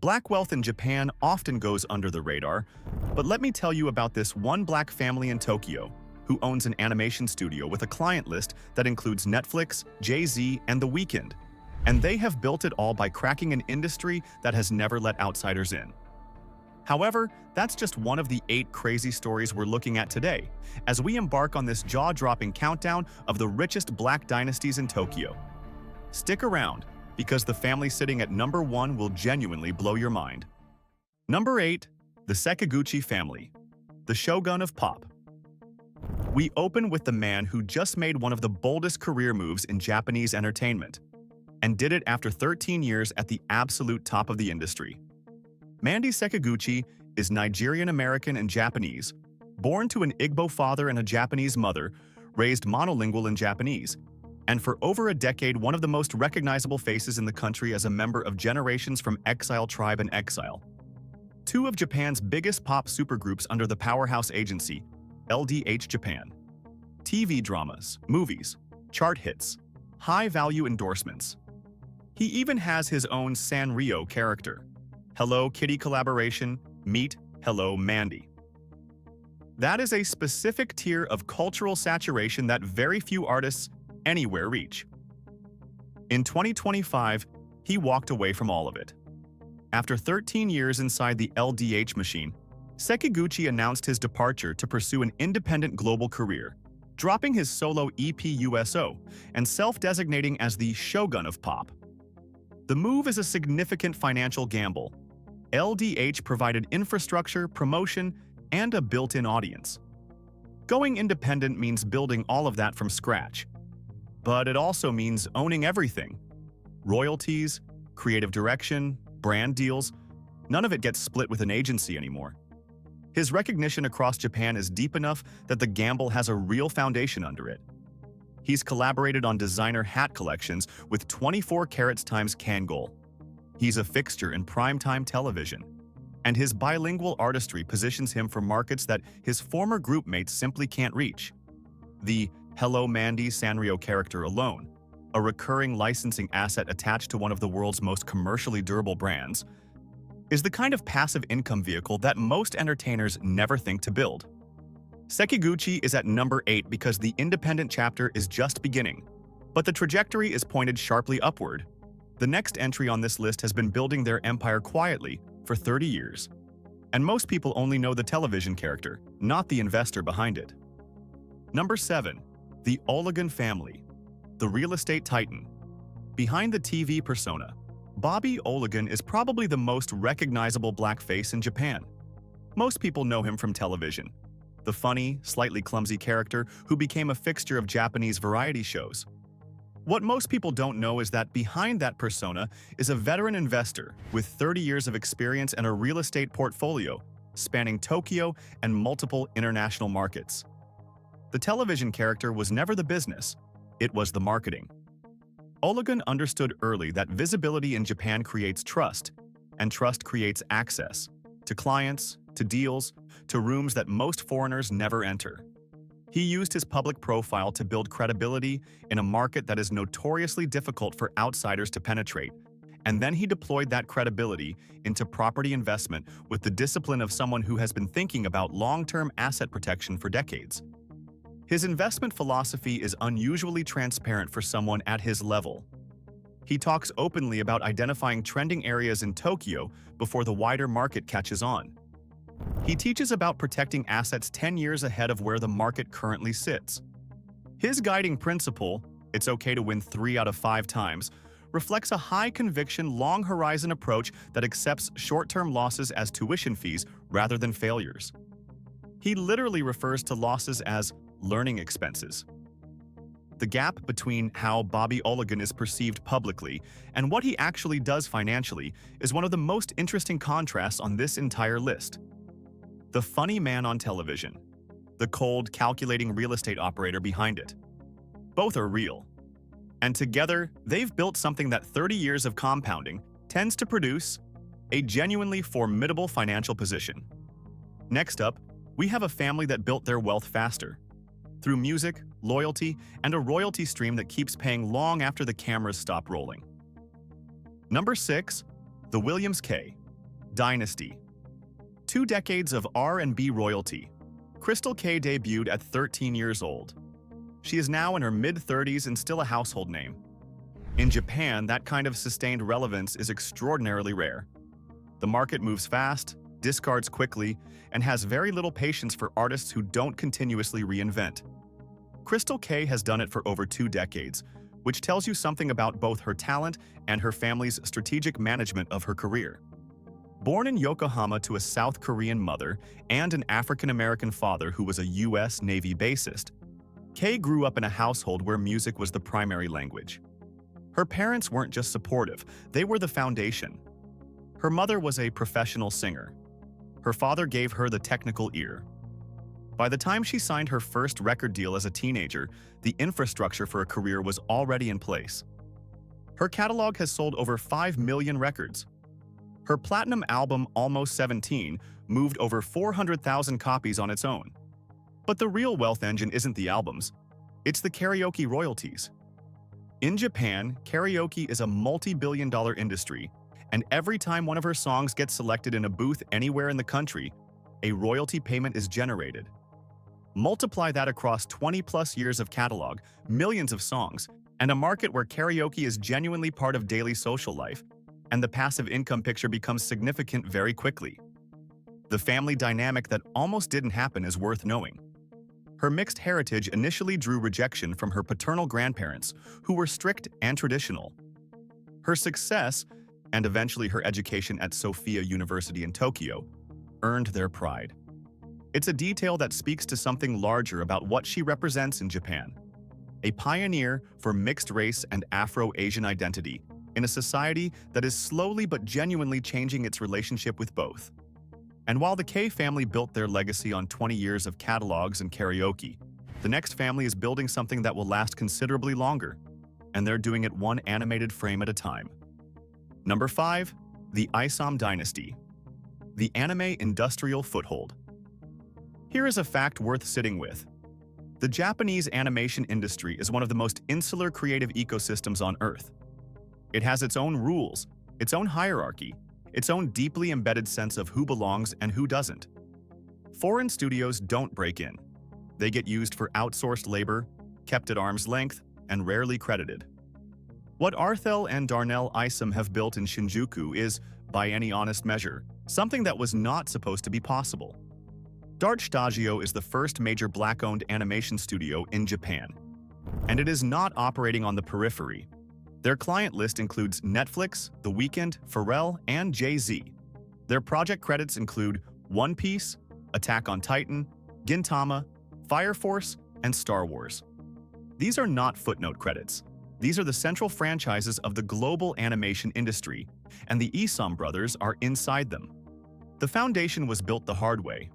Black wealth in Japan often goes under the radar, but let me tell you about this one black family in Tokyo who owns an animation studio with a client list that includes Netflix, Jay-Z, and The Weeknd. And they have built it all by cracking an industry that has never let outsiders in. However, that's just one of the 8 crazy stories we're looking at today, as we embark on this jaw-dropping countdown of the richest black dynasties in Tokyo. Stick around, because the family sitting at number 1 will genuinely blow your mind. Number 8. The Sekiguchi family, the shogun of pop. We open with the man who just made one of the boldest career moves in Japanese entertainment, and did it after 13 years at the absolute top of the industry. Mandy Sekiguchi is Nigerian-American and Japanese, born to an Igbo father and a Japanese mother, raised monolingual in Japanese, and for over a decade one of the most recognizable faces in the country as a member of Generations from Exile Tribe and Exile. 2 of Japan's biggest pop supergroups under the powerhouse agency, LDH Japan. TV dramas, movies, chart hits, high-value endorsements. He even has his own Sanrio character. Hello Kitty collaboration, meet Hello Mandy. That is a specific tier of cultural saturation that very few artists anywhere reach. In 2025, he walked away from all of it. After 13 years inside the LDH machine, Sekiguchi announced his departure to pursue an independent global career, dropping his solo EP USO and self-designating as the Shogun of Pop. The move is a significant financial gamble. LDH provided infrastructure, promotion, and a built-in audience. Going independent means building all of that from scratch. But it also means owning everything. Royalties, creative direction, brand deals, none of it gets split with an agency anymore. His recognition across Japan is deep enough that the gamble has a real foundation under it. He's collaborated on designer hat collections with 24 carats times KINLÅ. He's a fixture in primetime television, and his bilingual artistry positions him for markets that his former group mates simply can't reach. The Hello Mandy Sanrio character alone, a recurring licensing asset attached to one of the world's most commercially durable brands, is the kind of passive income vehicle that most entertainers never think to build. Sekiguchi is at number 8 because the independent chapter is just beginning, but the trajectory is pointed sharply upward. The next entry on this list has been building their empire quietly for 30 years. And most people only know the television character, not the investor behind it. Number 7. The Olagan family, the real estate titan. Behind the TV persona, Bobby Olagan is probably the most recognizable black face in Japan. Most people know him from television, the funny, slightly clumsy character who became a fixture of Japanese variety shows. What most people don't know is that behind that persona is a veteran investor with 30 years of experience and a real estate portfolio spanning Tokyo and multiple international markets. The television character was never the business, it was the marketing. Olagan understood early that visibility in Japan creates trust, and trust creates access to clients, to deals, to rooms that most foreigners never enter. He used his public profile to build credibility in a market that is notoriously difficult for outsiders to penetrate, and then he deployed that credibility into property investment with the discipline of someone who has been thinking about long-term asset protection for decades. His investment philosophy is unusually transparent for someone at his level. He talks openly about identifying trending areas in Tokyo before the wider market catches on. He teaches about protecting assets 10 years ahead of where the market currently sits. His guiding principle, it's okay to win 3 out of 5 times, reflects a high-conviction, long-horizon approach that accepts short-term losses as tuition fees rather than failures. He literally refers to losses as learning expenses. The gap between how Bobby Olagan is perceived publicly and what he actually does financially is one of the most interesting contrasts on this entire list. The funny man on television, the cold, calculating real estate operator behind it. Both are real. And together, they've built something that 30 years of compounding tends to produce a genuinely formidable financial position. Next up, we have a family that built their wealth faster, through music, loyalty, and a royalty stream that keeps paying long after the cameras stop rolling. Number 6. The Williams K. Dynasty. 2 decades of R&B royalty. Crystal K debuted at 13 years old. She is now in her mid-30s and still a household name. In Japan, that kind of sustained relevance is extraordinarily rare. The market moves fast, discards quickly, and has very little patience for artists who don't continuously reinvent. Crystal K has done it for over 2 decades, which tells you something about both her talent and her family's strategic management of her career. Born in Yokohama to a South Korean mother and an African-American father who was a U.S. Navy basist, Kay grew up in a household where music was the primary language. Her parents weren't just supportive, they were the foundation. Her mother was a professional singer. Her father gave her the technical ear. By the time she signed her first record deal as a teenager, the infrastructure for a career was already in place. Her catalog has sold over 5 million records. Her platinum album, Almost 17, moved over 400,000 copies on its own. But the real wealth engine isn't the albums, it's the karaoke royalties. In Japan, karaoke is a multi-billion-dollar industry, and every time one of her songs gets selected in a booth anywhere in the country, a royalty payment is generated. Multiply that across 20-plus years of catalog, millions of songs, and a market where karaoke is genuinely part of daily social life, and the passive income picture becomes significant very quickly. The family dynamic that almost didn't happen is worth knowing. Her mixed heritage initially drew rejection from her paternal grandparents, who were strict and traditional. Her success, and eventually her education at Sophia University in Tokyo, earned their pride. It's a detail that speaks to something larger about what she represents in Japan. A pioneer for mixed-race and Afro-Asian identity in a society that is slowly but genuinely changing its relationship with both. And while the K family built their legacy on 20 years of catalogs and karaoke, the next family is building something that will last considerably longer, and they're doing it one animated frame at a time. Number 5. The Isom Dynasty. The anime industrial foothold. Here is a fact worth sitting with. The Japanese animation industry is one of the most insular creative ecosystems on Earth. It has its own rules, its own hierarchy, its own deeply embedded sense of who belongs and who doesn't. Foreign studios don't break in. They get used for outsourced labor, kept at arm's length, and rarely credited. What Arthel and Darnell Isom have built in Shinjuku is, by any honest measure, something that was not supposed to be possible. Dart Studio is the first major black-owned animation studio in Japan, and it is not operating on the periphery. Their client list includes Netflix, The Weeknd, Pharrell, and Jay-Z. Their project credits include One Piece, Attack on Titan, Gintama, Fire Force, and Star Wars. These are not footnote credits. These are the central franchises of the global animation industry, and the Isom brothers are inside them. The foundation was built the hard way.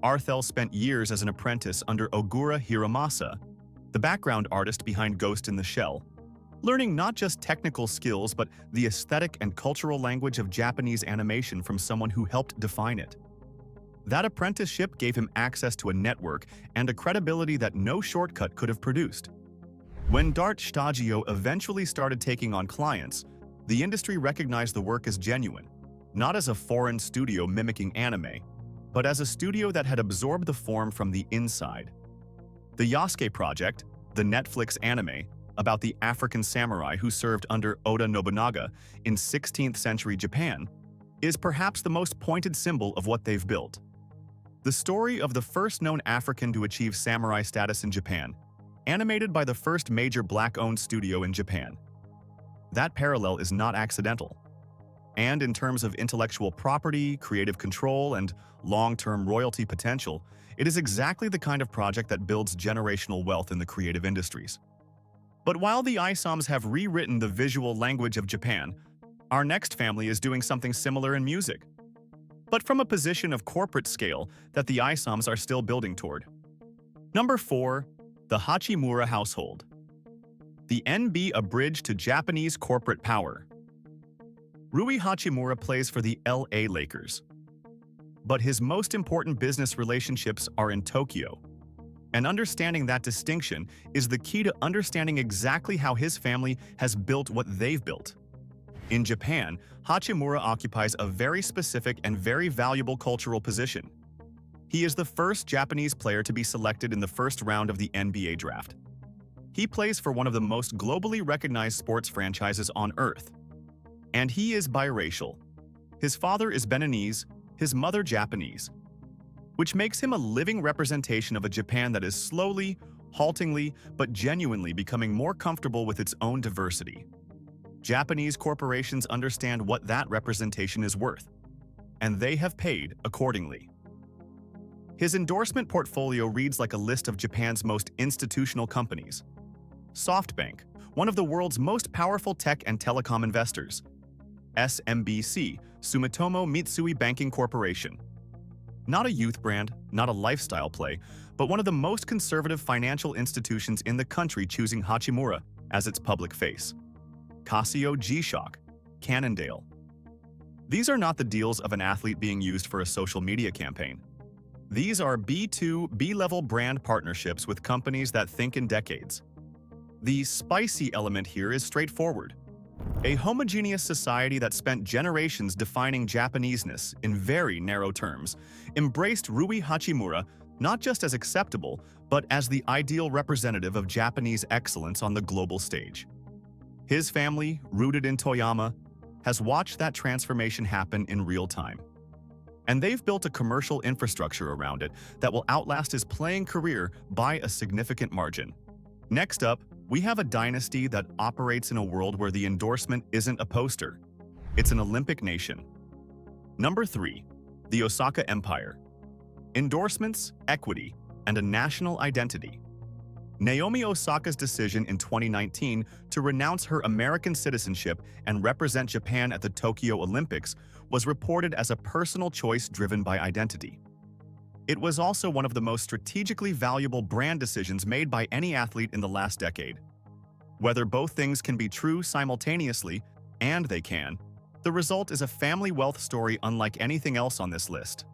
Arthel spent years as an apprentice under Ogura Hiramasa, the background artist behind Ghost in the Shell, learning not just technical skills but the aesthetic and cultural language of Japanese animation from someone who helped define it. That apprenticeship gave him access to a network and a credibility that no shortcut could have produced. When Dart Studio eventually started taking on clients, the industry recognized the work as genuine, not as a foreign studio mimicking anime, but as a studio that had absorbed the form from the inside. The Yasuke Project, the Netflix anime, about the African samurai who served under Oda Nobunaga in 16th century Japan, is perhaps the most pointed symbol of what they've built. The story of the first known African to achieve samurai status in Japan, animated by the first major black-owned studio in Japan. That parallel is not accidental. And in terms of intellectual property, creative control, and long-term royalty potential, it is exactly the kind of project that builds generational wealth in the creative industries. But while the Isoms have rewritten the visual language of Japan, our next family is doing something similar in music, but from a position of corporate scale that the Isoms are still building toward. Number 4. The Hachimura Household. The NB, a bridge to Japanese corporate power. Rui Hachimura plays for the LA Lakers, but his most important business relationships are in Tokyo. And understanding that distinction is the key to understanding exactly how his family has built what they've built. In Japan, Hachimura occupies a very specific and very valuable cultural position. He is the first Japanese player to be selected in the first round of the NBA draft. He plays for one of the most globally recognized sports franchises on Earth. And he is biracial. His father is Beninese, his mother Japanese, which makes him a living representation of a Japan that is slowly, haltingly, but genuinely becoming more comfortable with its own diversity. Japanese corporations understand what that representation is worth, and they have paid accordingly. His endorsement portfolio reads like a list of Japan's most institutional companies. SoftBank, one of the world's most powerful tech and telecom investors. SMBC, Sumitomo Mitsui Banking Corporation. Not a youth brand, not a lifestyle play, but one of the most conservative financial institutions in the country choosing Hachimura as its public face. Casio G-Shock, Cannondale. These are not the deals of an athlete being used for a social media campaign. These are B2, B-level brand partnerships with companies that think in decades. The spicy element here is straightforward. A homogeneous society that spent generations defining Japaneseness in very narrow terms embraced Rui Hachimura not just as acceptable, but as the ideal representative of Japanese excellence on the global stage. His family, rooted in Toyama, has watched that transformation happen in real time. And they've built a commercial infrastructure around it that will outlast his playing career by a significant margin. Next up, we have a dynasty that operates in a world where the endorsement isn't a poster. It's an Olympic nation. Number 3. The Osaka Empire. Endorsements, equity, and a national identity. Naomi Osaka's decision in 2019 to renounce her American citizenship and represent Japan at the Tokyo Olympics was reported as a personal choice driven by identity. It was also one of the most strategically valuable brand decisions made by any athlete in the last decade. Whether both things can be true simultaneously, and they can, the result is a family wealth story unlike anything else on this list.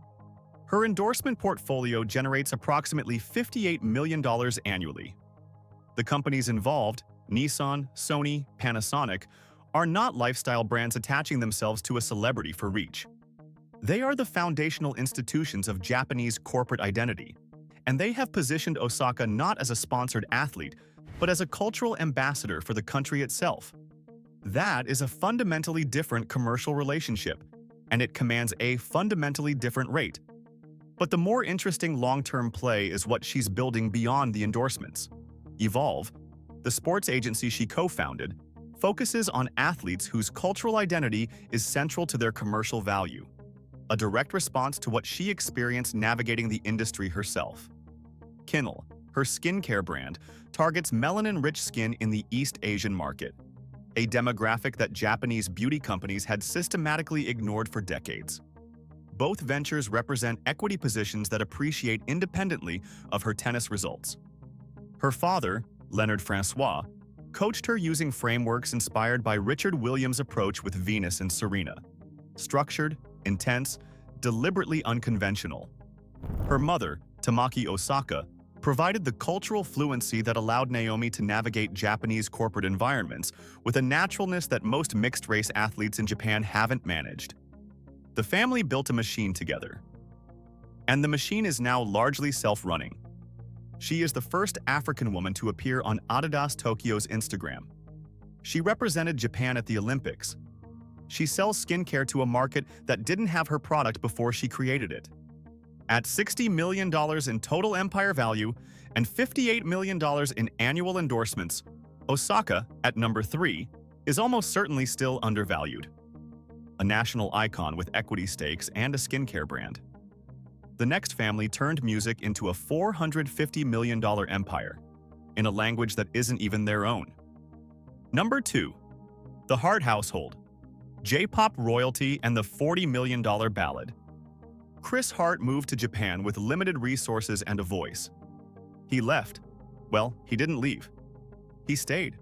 Her endorsement portfolio generates approximately $58 million annually. The companies involved, Nissan, Sony, Panasonic, are not lifestyle brands attaching themselves to a celebrity for reach. They are the foundational institutions of Japanese corporate identity, and they have positioned Osaka not as a sponsored athlete, but as a cultural ambassador for the country itself. That is a fundamentally different commercial relationship, and it commands a fundamentally different rate. But the more interesting long-term play is what she's building beyond the endorsements. Evolve, the sports agency she co-founded, focuses on athletes whose cultural identity is central to their commercial value, a direct response to what she experienced navigating the industry herself. KINLÅ, her skincare brand, targets melanin-rich skin in the East Asian market, a demographic that Japanese beauty companies had systematically ignored for decades. Both ventures represent equity positions that appreciate independently of her tennis results. Her father, Leonard Francois, coached her using frameworks inspired by Richard Williams' approach with Venus and Serena. Structured, intense, deliberately unconventional. Her mother, Tamaki Osaka, provided the cultural fluency that allowed Naomi to navigate Japanese corporate environments with a naturalness that most mixed-race athletes in Japan haven't managed. The family built a machine together, and the machine is now largely self-running. She is the first African woman to appear on Adidas Tokyo's Instagram. She represented Japan at the Olympics. She sells skincare to a market that didn't have her product before she created it. At $60 million in total empire value and $58 million in annual endorsements, Osaka, at number 3, is almost certainly still undervalued. A national icon with equity stakes and a skincare brand. The next family turned music into a $450 million empire, in a language that isn't even their own. Number 2. The Hart Household. J-pop royalty and the $40 million ballad. Chris Hart moved to Japan with limited resources and a voice. He left. Well, he didn't leave. He stayed.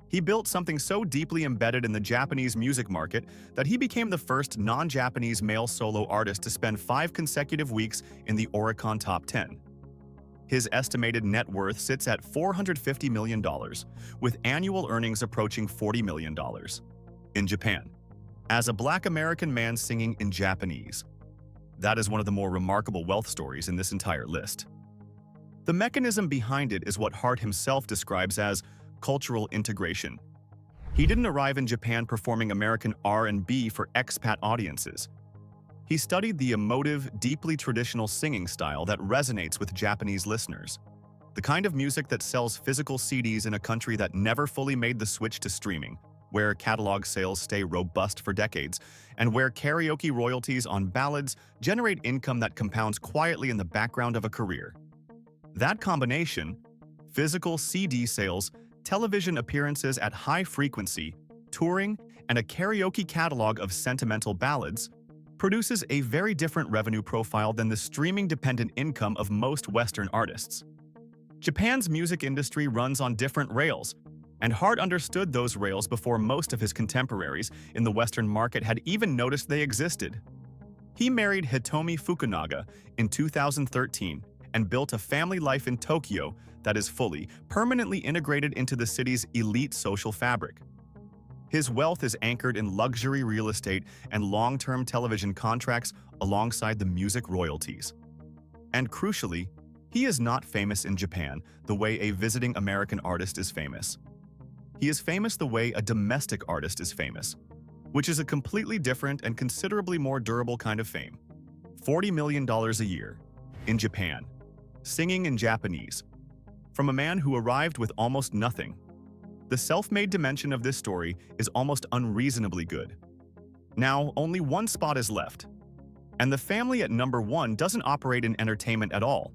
He built something so deeply embedded in the Japanese music market that he became the first non-Japanese male solo artist to spend 5 consecutive weeks in the Oricon Top 10. His estimated net worth sits at $450 million, with annual earnings approaching $40 million. in Japan, as a Black American man singing in Japanese. That is one of the more remarkable wealth stories in this entire list. The mechanism behind it is what Hart himself describes as cultural integration. He didn't arrive in Japan performing American R&B for expat audiences. He studied the emotive, deeply traditional singing style that resonates with Japanese listeners. The kind of music that sells physical CDs in a country that never fully made the switch to streaming, where catalog sales stay robust for decades, and where karaoke royalties on ballads generate income that compounds quietly in the background of a career. That combination, physical CD sales, television appearances at high frequency, touring, and a karaoke catalog of sentimental ballads, produces a very different revenue profile than the streaming-dependent income of most Western artists. Japan's music industry runs on different rails, and Hart understood those rails before most of his contemporaries in the Western market had even noticed they existed. He married Hitomi Fukunaga in 2013 and built a family life in Tokyo that is fully, permanently integrated into the city's elite social fabric. His wealth is anchored in luxury real estate and long-term television contracts alongside the music royalties. And crucially, he is not famous in Japan the way a visiting American artist is famous. He is famous the way a domestic artist is famous, which is a completely different and considerably more durable kind of fame. $40 million a year, in Japan, singing in Japanese, from a man who arrived with almost nothing. The self-made dimension of this story is almost unreasonably good. Now, only one spot is left. And the family at number one doesn't operate in entertainment at all.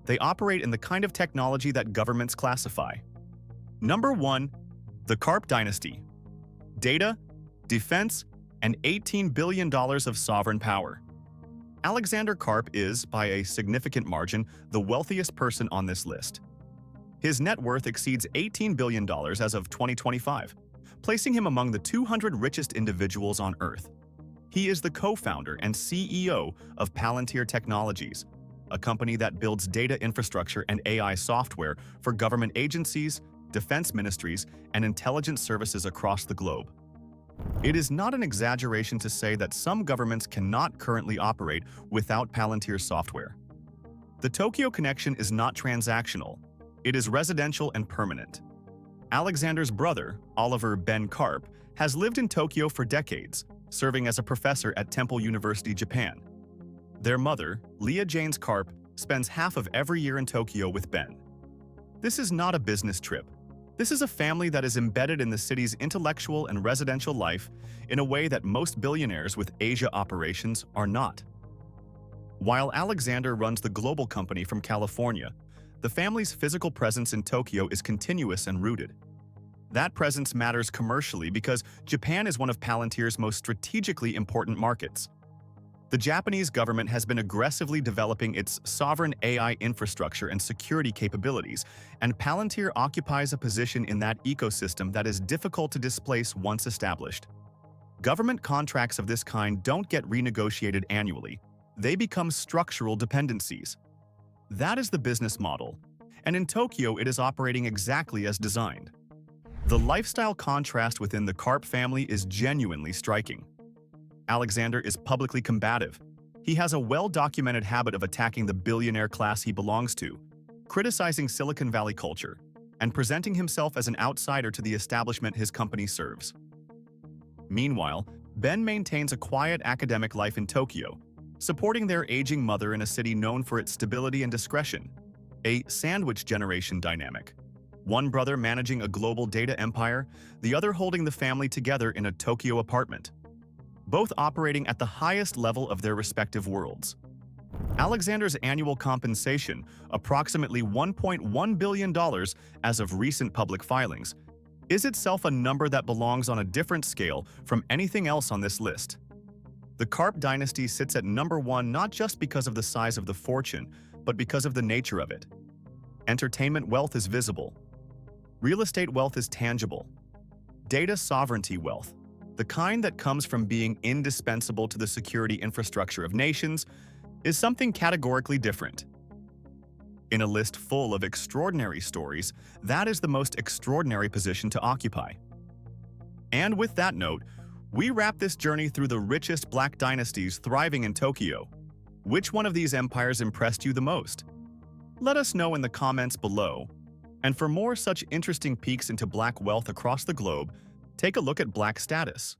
They operate in the kind of technology that governments classify. Number one, the Karp dynasty. Data, defense, and $18 billion of sovereign power. Alexander Karp is, by a significant margin, the wealthiest person on this list. His net worth exceeds $18 billion as of 2025, placing him among the 200 richest individuals on Earth. He is the co-founder and CEO of Palantir Technologies, a company that builds data infrastructure and AI software for government agencies, defense ministries, and intelligence services across the globe. It is not an exaggeration to say that some governments cannot currently operate without Palantir software. The Tokyo connection is not transactional. It is residential and permanent. Alexander's brother, Oliver Ben Karp, has lived in Tokyo for decades, serving as a professor at Temple University, Japan. Their mother, Leah Janes Karp, spends half of every year in Tokyo with Ben. This is not a business trip. This is a family that is embedded in the city's intellectual and residential life in a way that most billionaires with Asia operations are not. While Alexander runs the global company from California, the family's physical presence in Tokyo is continuous and rooted. That presence matters commercially because Japan is one of Palantir's most strategically important markets. The Japanese government has been aggressively developing its sovereign AI infrastructure and security capabilities, and Palantir occupies a position in that ecosystem that is difficult to displace once established. Government contracts of this kind don't get renegotiated annually. They become structural dependencies. That is the business model, and in Tokyo it is operating exactly as designed. The lifestyle contrast within the Karp family is genuinely striking. Alexander is publicly combative. He has a well-documented habit of attacking the billionaire class he belongs to, criticizing Silicon Valley culture, and presenting himself as an outsider to the establishment his company serves. Meanwhile, Ben maintains a quiet academic life in Tokyo, supporting their aging mother in a city known for its stability and discretion, a sandwich generation dynamic. One brother managing a global data empire, the other holding the family together in a Tokyo apartment, both operating at the highest level of their respective worlds. Alexander's annual compensation, approximately $1.1 billion as of recent public filings, is itself a number that belongs on a different scale from anything else on this list. The Karp dynasty sits at number one not just because of the size of the fortune, but because of the nature of it. Entertainment wealth is visible. Real estate wealth is tangible. Data sovereignty wealth, the kind that comes from being indispensable to the security infrastructure of nations, is something categorically different. In a list full of extraordinary stories, that is the most extraordinary position to occupy. And with that note, We wrap this journey through the richest black dynasties thriving in Tokyo. Which one of these empires impressed you the most? Let us know in the comments below. And for more such interesting peeks into black wealth across the globe, take a look at Black Status.